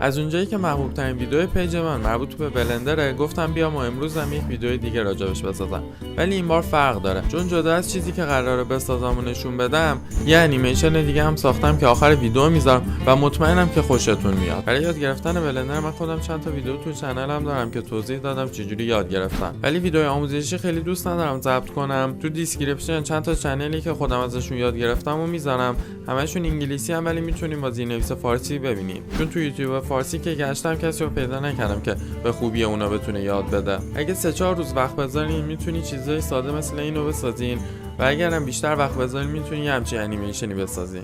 از اونجایی که محبوب ترین ویدیو پیج من مربوط به بلندره، گفتم بیا ما امروز هم یک ویدیو دیگه راجبش بسازم. ولی این بار فرق داره، چون جدا از چیزی که قراره بسازم و نشون بدم، یه انیمیشن دیگه هم ساختم که آخر ویدیو میذارم و مطمئنم که خوشتون میاد. برای یاد گرفتن بلندر من خودم چند تا ویدیو تو کانالم دارم که توضیح دادم چجوری یاد گرفتم. ولی ویدیو آموزشی خیلی دوست ندارم ضبط کنم. تو دیسکریپشن چند تا کانالی که خودم ازشون یاد گرفتم و میذارم. همشون انگلیسی هم، ولی میتونیم با زیرنویس فارسی ببینیم. چون تو یوتیوب فارسی که گشتم کسی رو پیدا نکردم که به خوبی اونا بتونه یاد بده. اگه 3-4 روز وقت بذارین میتونی چیزای ساده مثل اینو بسازین و اگرم بیشتر وقت بذارین میتونی همچین انیمیشنی بسازین.